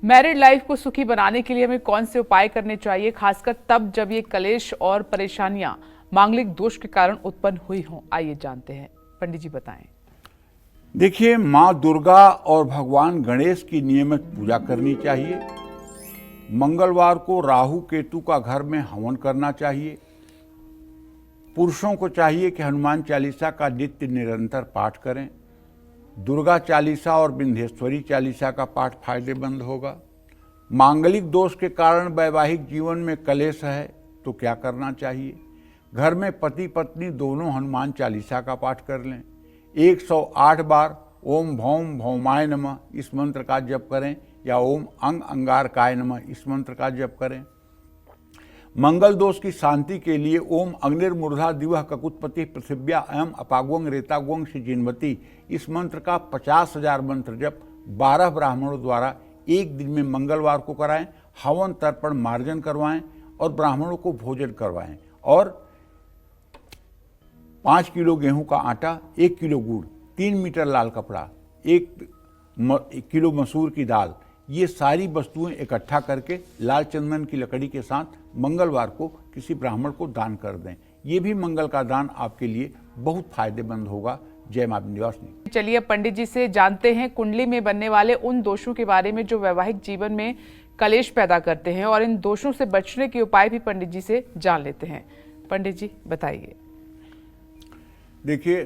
मैरिड लाइफ को सुखी बनाने के लिए हमें कौन से उपाय करने चाहिए, खासकर तब जब ये कलेश और परेशानियां मांगलिक दोष के कारण उत्पन्न हुई हों? आइए जानते हैं, पंडित जी बताएं। देखिए, माँ दुर्गा और भगवान गणेश की नियमित पूजा करनी चाहिए। मंगलवार को राहु केतु का घर में हवन करना चाहिए। पुरुषों को चाहिए कि हनुमान चालीसा का नित्य निरंतर पाठ करें। दुर्गा चालीसा और विंध्येश्वरी चालीसा का पाठ फायदेमंद होगा। मांगलिक दोष के कारण वैवाहिक जीवन में कलेश है तो क्या करना चाहिए? घर में पति पत्नी दोनों हनुमान चालीसा का पाठ कर लें। 108 बार ओम भौम भौमाय नमः इस मंत्र का जप करें या ओम अंग अंगारकाय नमः इस मंत्र का जप करें। मंगल दोष की शांति के लिए ओम अग्निर्मूर्धा दिवह ककुत्पति पृथिव्या एवं अपागोंग रेतागोंग से जिनवती इस मंत्र का 50,000 मंत्र जप 12 ब्राह्मणों द्वारा एक दिन में मंगलवार को कराएं। हवन तर्पण मार्जन करवाएं और ब्राह्मणों को भोजन करवाएं। और 5 किलो गेहूं का आटा, 1 किलो गुड़, 3 मीटर लाल कपड़ा, 1 किलो मसूर की दाल, ये सारी वस्तुएं इकट्ठा करके लाल चंदन की लकड़ी के साथ मंगलवार को किसी ब्राह्मण को दान कर दें। ये भी मंगल का दान आपके लिए बहुत फायदेमंद होगा। जय मां विंध्यवासिनी। चलिए पंडित जी से जानते हैं कुंडली में बनने वाले उन दोषों के बारे में जो वैवाहिक जीवन में कलेश पैदा करते हैं, और इन दोषों से बचने के उपाय भी पंडित जी से जान लेते हैं। पंडित जी बताइए। देखिए,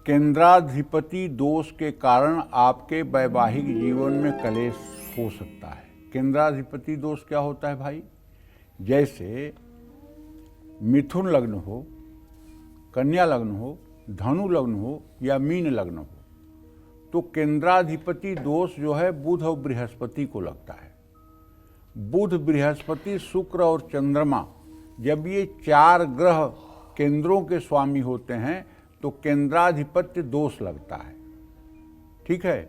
केंद्राधिपति दोष के कारण आपके वैवाहिक जीवन में कलेश हो सकता है। केंद्राधिपति दोष क्या होता है भाई? जैसे मिथुन लग्न हो, कन्या लग्न हो, धनु लग्न हो या मीन लग्न हो, तो केंद्राधिपति दोष जो है बुध और बृहस्पति को लगता है। बुध, बृहस्पति, शुक्र और चंद्रमा जब ये 4 ग्रह केंद्रों के स्वामी होते हैं तो केंद्राधिपत्य दोष लगता है। ठीक है।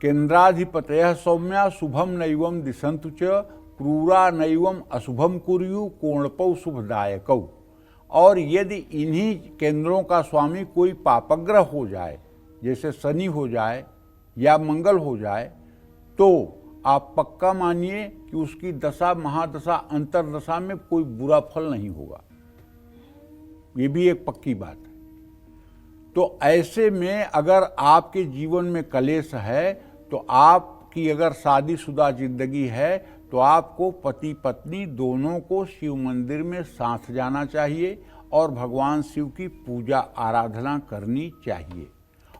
केंद्राधिपतयः सौम्या शुभम नैवम दिशन्तु च क्रूरा नैवम अशुभम कुर्यु कोणपौ शुभदायकौ। और यदि इन्हीं केंद्रों का स्वामी कोई पापग्रह हो जाए, जैसे शनि हो जाए या मंगल हो जाए, तो आप पक्का मानिए कि उसकी दशा, महादशा, अंतरदशा में कोई बुरा फल नहीं होगा। ये भी एक पक्की बात है। तो ऐसे में अगर आपके जीवन में कलेश है, तो आपकी अगर शादीशुदा जिंदगी है तो आपको पति पत्नी दोनों को शिव मंदिर में साथ जाना चाहिए और भगवान शिव की पूजा आराधना करनी चाहिए।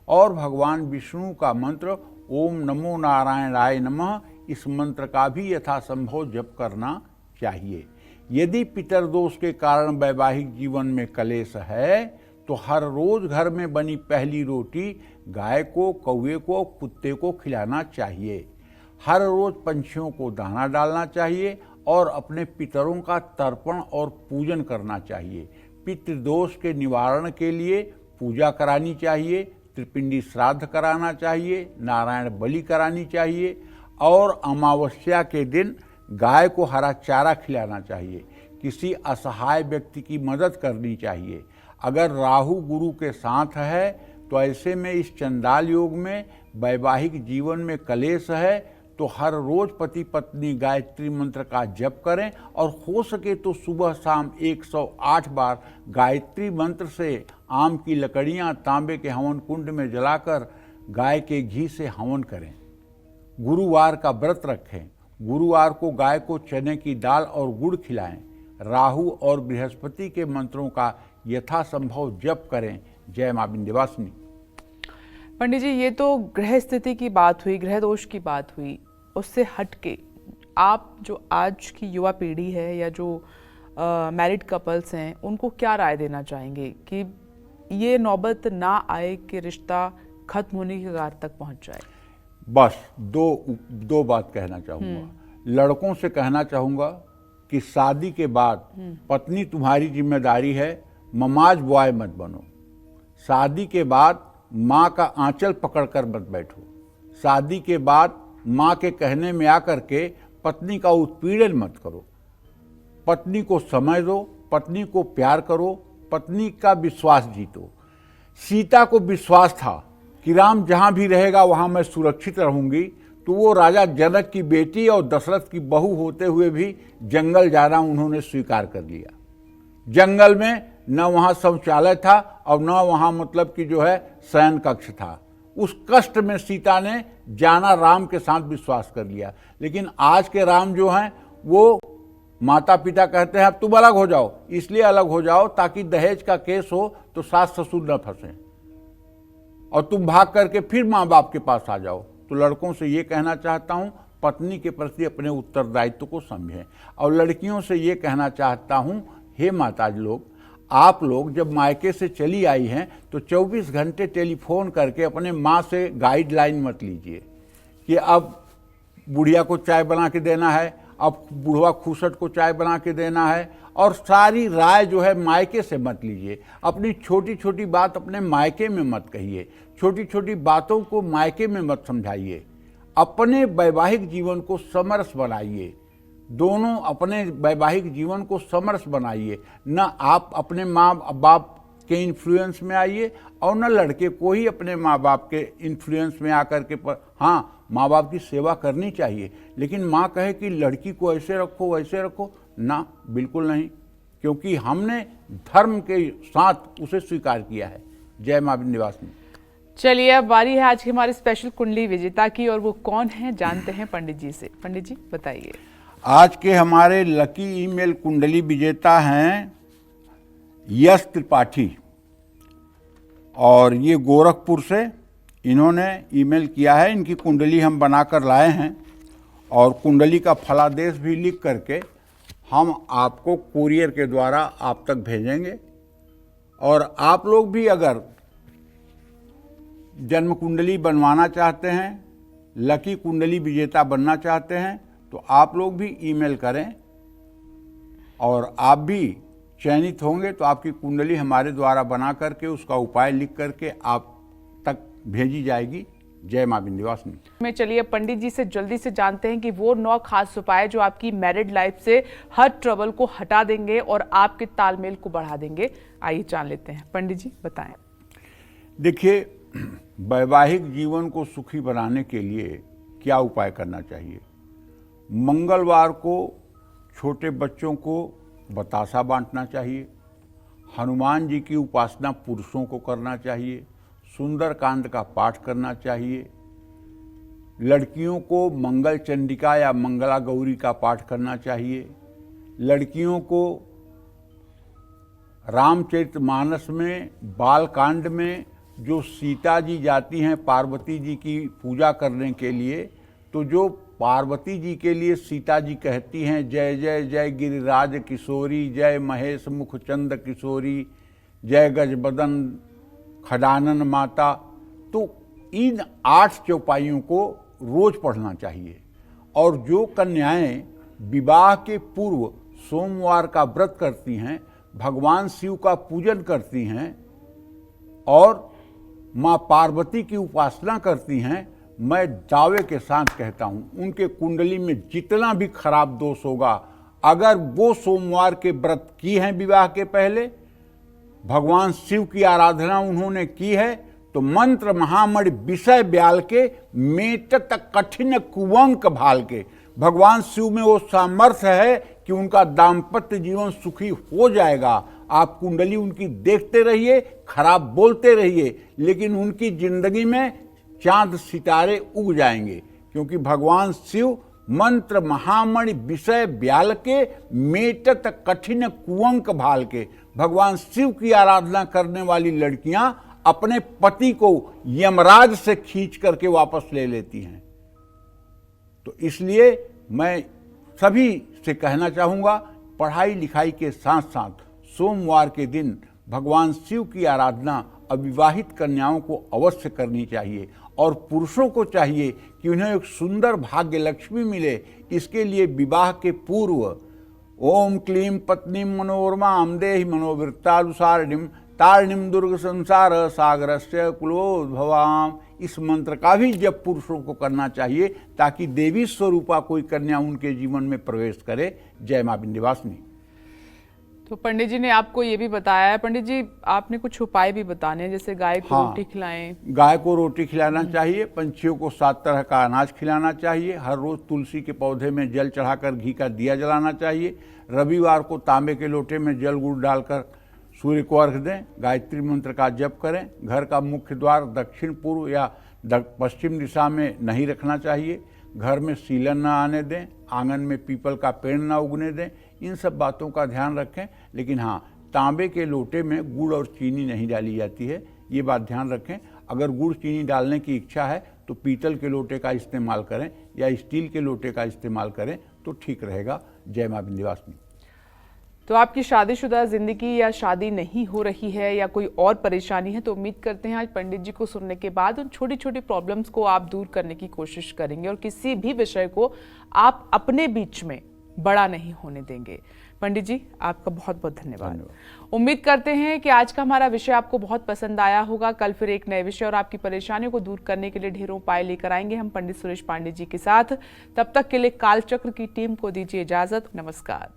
और भगवान विष्णु का मंत्र ओम नमो नारायणाय नमः, इस मंत्र का भी यथासंभव जप करना चाहिए। यदि पितरदोष के कारण वैवाहिक जीवन में कलेश है तो हर रोज घर में बनी पहली रोटी गाय को, कौवे को, कुत्ते को खिलाना चाहिए। हर रोज पंछियों को दाना डालना चाहिए और अपने पितरों का तर्पण और पूजन करना चाहिए। पितृदोष के निवारण के लिए पूजा करानी चाहिए, त्रिपिंडी श्राद्ध कराना चाहिए, नारायण बलि करानी चाहिए और अमावस्या के दिन गाय को हरा चारा खिलाना चाहिए। किसी असहाय व्यक्ति की मदद करनी चाहिए। अगर राहु गुरु के साथ है तो ऐसे में इस चंडाल योग में वैवाहिक जीवन में कलेश है तो हर रोज पति पत्नी गायत्री मंत्र का जप करें और हो सके तो सुबह शाम 108 बार गायत्री मंत्र से आम की लकड़ियां तांबे के हवन कुंड में जलाकर गाय के घी से हवन करें। गुरुवार का व्रत रखें। गुरुवार को गाय को चने की दाल और गुड़ खिलाएं। राहु और बृहस्पति के मंत्रों का यथासंभव जप करें। जय मां विंध्यवासिनी। पंडित जी, ये तो ग्रह स्थिति की बात हुई, ग्रह दोष की बात हुई। उससे हटके आप जो आज की युवा पीढ़ी है या जो मैरिड कपल्स हैं, उनको क्या राय देना चाहेंगे कि ये नौबत ना आए कि रिश्ता खत्म होने की कगार तक पहुंच जाए? बस दो बात कहना चाहूँगा। लड़कों से कहना चाहूँगा कि शादी के बाद पत्नी तुम्हारी जिम्मेदारी है, ममाज बॉय मत बनो। शादी के बाद माँ का आंचल पकड़कर मत बैठो। शादी के बाद माँ के कहने में आकर के पत्नी का उत्पीड़न मत करो। पत्नी को समय दो, पत्नी को प्यार करो, पत्नी का विश्वास जीतो। सीता को विश्वास था कि राम जहाँ भी रहेगा वहाँ मैं सुरक्षित रहूंगी, तो वो राजा जनक की बेटी और दशरथ की बहू होते हुए भी जंगल जाना उन्होंने स्वीकार कर लिया। जंगल में न वहाँ शौचालय था और न वहाँ मतलब कि जो है शयन कक्ष था। उस कष्ट में सीता ने जाना, राम के साथ विश्वास कर लिया। लेकिन आज के राम जो हैं वो माता पिता कहते हैं अब तुम अलग हो जाओ, इसलिए अलग हो जाओ ताकि दहेज का केस हो तो सास ससुर न फंसे और तुम भाग करके फिर माँ बाप के पास आ जाओ। तो लड़कों से ये कहना चाहता हूँ, पत्नी के प्रति अपने उत्तरदायित्व को समझें। और लड़कियों से ये कहना चाहता हूँ, हे माताजी लोग, आप लोग जब मायके से चली आई हैं तो 24 घंटे टेलीफोन करके अपने माँ से गाइडलाइन मत लीजिए कि अब बुढ़िया को चाय बना के देना है, अब बुढ़वा खूसट को चाय बना के देना है, और सारी राय जो है मायके से मत लीजिए। अपनी छोटी छोटी बात अपने मायके में मत कहिए, छोटी छोटी बातों को मायके में मत समझाइए। अपने वैवाहिक जीवन को समरस बनाइए। दोनों अपने वैवाहिक जीवन को समरस बनाइए। न आप अपने माँ बाप के इन्फ्लुएंस में आइए और न लड़के को ही अपने माँ बाप के इन्फ्लुएंस में आकर के हाँ, माँ बाप की सेवा करनी चाहिए, लेकिन माँ कहे कि लड़की को ऐसे रखो वैसे रखो, ना, बिल्कुल नहीं, क्योंकि हमने धर्म के साथ उसे स्वीकार किया है। जय माँ विंध्यवासिनी। चलिए, अब बारी है आज की हमारी स्पेशल कुंडली विजेता की, और वो कौन है जानते हैं पंडित जी से। पंडित जी बताइए। आज के हमारे लकी ईमेल कुंडली विजेता हैं यश त्रिपाठी और ये गोरखपुर से इन्होंने ईमेल किया है। इनकी कुंडली हम बनाकर लाए हैं और कुंडली का फलादेश भी लिख करके हम आपको कुरियर के द्वारा आप तक भेजेंगे। और आप लोग भी अगर जन्म कुंडली बनवाना चाहते हैं, लकी कुंडली विजेता बनना चाहते हैं, तो आप लोग भी ईमेल करें और आप भी चयनित होंगे तो आपकी कुंडली हमारे द्वारा बना करके उसका उपाय लिख करके आप तक भेजी जाएगी। जय मां विंध्यवासिनी। में चलिए पंडित जी से जल्दी से जानते हैं कि वो 9 खास उपाय जो आपकी मैरिड लाइफ से हर ट्रबल को हटा देंगे और आपके तालमेल को बढ़ा देंगे। आइए जान लेते हैं, पंडित जी बताएं। देखिए, वैवाहिक जीवन को सुखी बनाने के लिए क्या उपाय करना चाहिए। मंगलवार को छोटे बच्चों को बतासा बांटना चाहिए। हनुमान जी की उपासना पुरुषों को करना चाहिए। सुंदरकांड का पाठ करना चाहिए। लड़कियों को मंगल चंडिका या मंगला गौरी का पाठ करना चाहिए। लड़कियों को रामचरितमानस में बालकांड में जो सीता जी जाती हैं पार्वती जी की पूजा करने के लिए, तो जो पार्वती जी के लिए सीता जी कहती हैं जय जय जय गिरिराज किशोरी, जय महेश मुख चंद किशोरी, जय गजबदन खडानन माता, तो इन 8 चौपाइयों को रोज पढ़ना चाहिए। और जो कन्याएं विवाह के पूर्व सोमवार का व्रत करती हैं, भगवान शिव का पूजन करती हैं और माँ पार्वती की उपासना करती हैं, मैं दावे के साथ कहता हूं उनके कुंडली में जितना भी खराब दोष होगा, अगर वो सोमवार के व्रत की हैं विवाह के पहले, भगवान शिव की आराधना उन्होंने की है, तो मंत्र महामणि विषय ब्याल के मेटत कठिन कुवंक भाल के, भगवान शिव में वो सामर्थ्य है कि उनका दाम्पत्य जीवन सुखी हो जाएगा। आप कुंडली उनकी देखते रहिए, खराब बोलते रहिए, लेकिन उनकी जिंदगी में चांद सितारे उग जाएंगे, क्योंकि भगवान शिव मंत्र महामणि विषय ब्याल के मेटत कठिन कुवंक भाल के, भगवान शिव की आराधना करने वाली लड़कियां अपने पति को यमराज से खींच करके वापस ले लेती हैं। तो इसलिए मैं सभी से कहना चाहूँगा, पढ़ाई लिखाई के साथ साथ सोमवार के दिन भगवान शिव की आराधना अविवाहित कन्याओं को अवश्य करनी चाहिए। और पुरुषों को चाहिए कि उन्हें एक सुंदर भाग्य लक्ष्मी मिले, इसके लिए विवाह के पूर्व ओम क्लीं पत्नी मनोरमां देहि मनोवृत्तानुसारिणीं तारिणीं दुर्ग संसार सागरस्य कुलोद्भवाम, इस मंत्र का भी जप पुरुषों को करना चाहिए ताकि देवी स्वरूपा कोई कन्या उनके जीवन में प्रवेश करे। जय मां विंध्यवासिनी। तो पंडित जी ने आपको ये भी बताया है। पंडित जी आपने कुछ उपाय भी बताने हैं, जैसे गाय को रोटी खिलाएं। गाय को रोटी खिलाना चाहिए। पंछियों को 7 तरह का अनाज खिलाना चाहिए। हर रोज तुलसी के पौधे में जल चढ़ाकर घी का दिया जलाना चाहिए। रविवार को तांबे के लोटे में जल गुड़ डालकर सूर्य को अर्घ दें। गायत्री मंत्र का जप करें। घर का मुख्य द्वार दक्षिण पूर्व या पश्चिम दिशा में नहीं रखना चाहिए। घर में सीलन न आने दें। आंगन में पीपल का पेड़ न उगने दें। इन सब बातों का ध्यान रखें। लेकिन हाँ, तांबे के लोटे में गुड़ और चीनी नहीं डाली जाती है, ये बात ध्यान रखें। अगर गुड़ चीनी डालने की इच्छा है तो पीतल के लोटे का इस्तेमाल करें या स्टील के लोटे का इस्तेमाल करें तो ठीक रहेगा। जय मां विंध्यवासिनी। तो आपकी शादीशुदा जिंदगी या शादी नहीं हो रही है या कोई और परेशानी है, तो उम्मीद करते हैं आज पंडित जी को सुनने के बाद उन छोटी छोटी प्रॉब्लम्स को आप दूर करने की कोशिश करेंगे और किसी भी विषय को आप अपने बीच में बड़ा नहीं होने देंगे। पंडित जी आपका बहुत बहुत धन्यवाद। उम्मीद करते हैं कि आज का हमारा विषय आपको बहुत पसंद आया होगा। कल फिर एक नए विषय और आपकी परेशानियों को दूर करने के लिए ढेरों उपाय लेकर आएंगे हम पंडित सुरेश पांडे जी के साथ। तब तक के लिए कालचक्र की टीम को दीजिए इजाजत। नमस्कार।